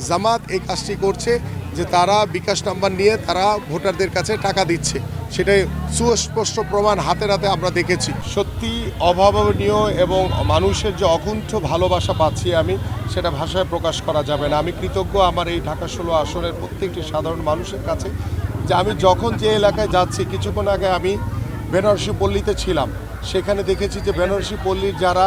জামাত এই কাজটি করছে যে তারা বিকাশ নাম্বার নিয়ে তারা ভোটারদের কাছে টাকা দিচ্ছে, সেটাই সুস্পষ্ট প্রমাণ হাতে হাতে আমরা দেখেছি। সত্যি অভাবনীয় এবং মানুষের যে অকুণ্ঠ ভালোবাসা পাচ্ছি আমি, সেটা ভাষায় প্রকাশ করা যাবে না। আমি কৃতজ্ঞ আমার এই ঢাকা 16 আসনের প্রত্যেকটি সাধারণ মানুষের কাছে যে আমি যখন যে এলাকায় যাচ্ছি, কিছুক্ষণ আগে আমি বেনারসি পল্লীতে ছিলাম, সেখানে দেখেছি যে বেনারসি পল্লীর যারা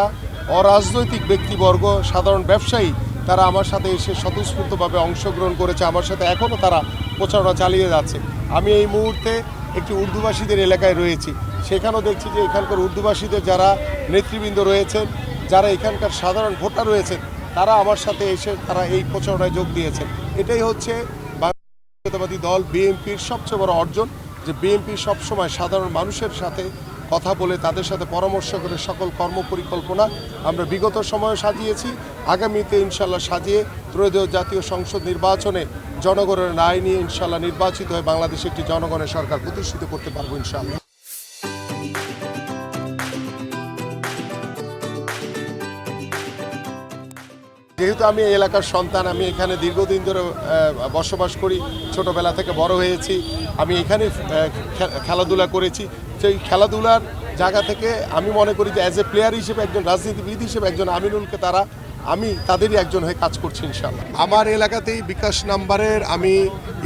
অরাজনৈতিক ব্যক্তিবর্গ, সাধারণ ব্যবসায়ী, তারা আমার সাথে এসে স্বতঃস্ফূর্তভাবে অংশগ্রহণ করেছে, আমার সাথে এখনও তারা প্রচারণা চালিয়ে যাচ্ছে। আমি এই মুহূর্তে একটি উর্দুভাষীদের এলাকায় রয়েছি, সেখানেও দেখছি যে এখানকার উর্দুভাষীদের যারা নেতৃবৃন্দ রয়েছেন, যারা এখানকার সাধারণ ভোটার রয়েছেন, তারা আমার সাথে এসে তারা এই প্রচারণায় যোগ দিয়েছেন। এটাই হচ্ছে বাংলাদেশ জাতীয়তাবাদী দল বিএনপির সবচেয়ে বড় অর্জন, যে বিএনপি সবসময় সাধারণ মানুষের সাথে কথা বলে, তাদের সাথে পরামর্শ করে সকল কর্মপরিকল্পনা আমরা বিগত সময়ে সাজিয়েছি, আগামীতে ইনশাল্লাহ সাজিয়ে ত্রয়োদশ জাতীয় সংসদ নির্বাচনে জনগণের রায় নিয়ে ইনশাল্লাহ নির্বাচিত হয়ে বাংলাদেশে একটি জনগণের সরকার প্রতিষ্ঠিত করতে পারবো ইনশাল্লাহ। যেহেতু আমি এই এলাকার সন্তান, আমি এখানে দীর্ঘদিন ধরে বসবাস করি, ছোটোবেলা থেকে বড় হয়েছি, আমি এখানে খেলাধুলা করেছি। সেই খেলাধুলার জায়গা থেকে আমি মনে করি যে অ্যাজ এ প্লেয়ার হিসেবে, একজন রাজনীতিবিদ হিসেবে একজন আমিনুলকে আমি তাদেরই একজন হয়ে কাজ করছি ইনশাল্লাহ। আমার এলাকাতেই বিকাশ নাম্বারের আমি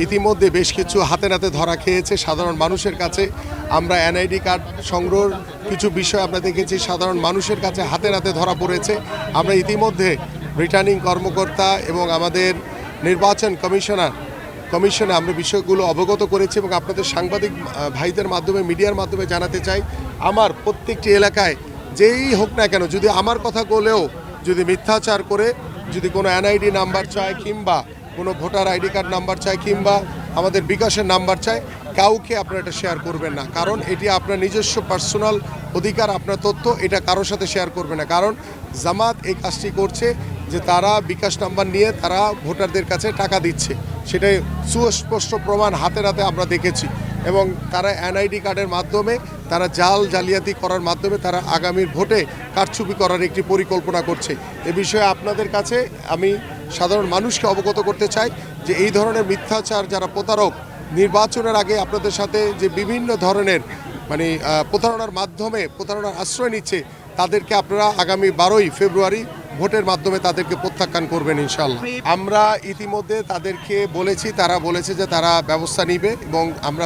ইতিমধ্যে বেশ কিছু হাতে নাতে ধরা খেয়েছে সাধারণ মানুষের কাছে। আমরা এনআইডি কার্ড সংগ্রহের কিছু বিষয় আমরা দেখেছি সাধারণ মানুষের কাছে হাতে নাতে ধরা পড়েছে। আমরা ইতিমধ্যে রিটার্নিং কর্মকর্তা এবং আমাদের নির্বাচন কমিশনে আমরা বিষয়গুলো অবগত করেছি এবং আপনাদের সাংবাদিক ভাইদের মাধ্যমে, মিডিয়ার মাধ্যমে জানাতে চাই, আমার প্রত্যেকটি এলাকায় যেই হোক না কেন, যদি আমার কথা বলেও যদি মিথ্যাচার করে যদি কোনো এনআইডি নাম্বার চায়, কিংবা কোনো ভোটার আইডি কার্ড নাম্বার চায়, কিংবা আমাদের বিকাশের নাম্বার চায়, কাউকে আপনারা এটা শেয়ার করবেন না। কারণ এটি আপনার নিজস্ব পার্সোনাল অধিকার, আপনার তথ্য, এটা কারোর সাথে শেয়ার করবে না। কারণ জামাত এই কাজটি করছে যে তারা বিকাশ নাম্বার নিয়ে তারা ভোটারদের কাছে টাকা দিচ্ছে, সেটাই সুস্পষ্ট প্রমাণ হাতে হাতে আমরা দেখেছি। এবং তারা এনআইডি কার্ডের মাধ্যমে, তারা জালিয়াতি করার মাধ্যমে তারা আগামীর ভোটে কারচুপি করার একটি পরিকল্পনা করছে। এ বিষয়ে আপনাদের কাছে আমি সাধারণ মানুষকে অবগত করতে চাই যে এই ধরনের মিথ্যাচার, যারা প্রতারক, নির্বাচনের আগে আপনাদের সাথে যে বিভিন্ন ধরনের প্রতারণার মাধ্যমে প্রতারণার আশ্রয় নিচ্ছে, তাদেরকে আপনারা আগামী 12ই ফেব্রুয়ারি ভোটের মাধ্যমে তাদেরকে প্রত্যাখ্যান করবেন ইনশাল্লাহ। আমরা ইতিমধ্যে তাদেরকে বলেছি, তারা বলেছে যে তারা ব্যবস্থা নিবে এবং আমরা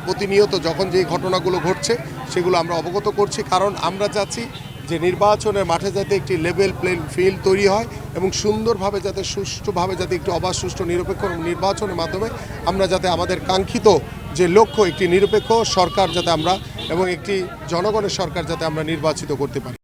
প্রতিনিয়ত যখন যে ঘটনাগুলো ঘটছে সেগুলো আমরা অবগত করছি। কারণ আমরা চাচ্ছি যে নির্বাচনের মাঠে যাতে একটি লেভেল প্লেইং ফিল্ড তৈরি হয় এবং সুন্দরভাবে যাতে, সুষ্ঠুভাবে যাতে একটি অবাধ, সুষ্ঠু, নিরপেক্ষ নির্বাচনের মাধ্যমে আমরা যাতে আমাদের কাঙ্ক্ষিত যে লক্ষ্য, একটি নিরপেক্ষ সরকার যাতে আমরা এবং একটি জনগণের সরকার যাতে আমরা নির্বাচিত করতে পারি।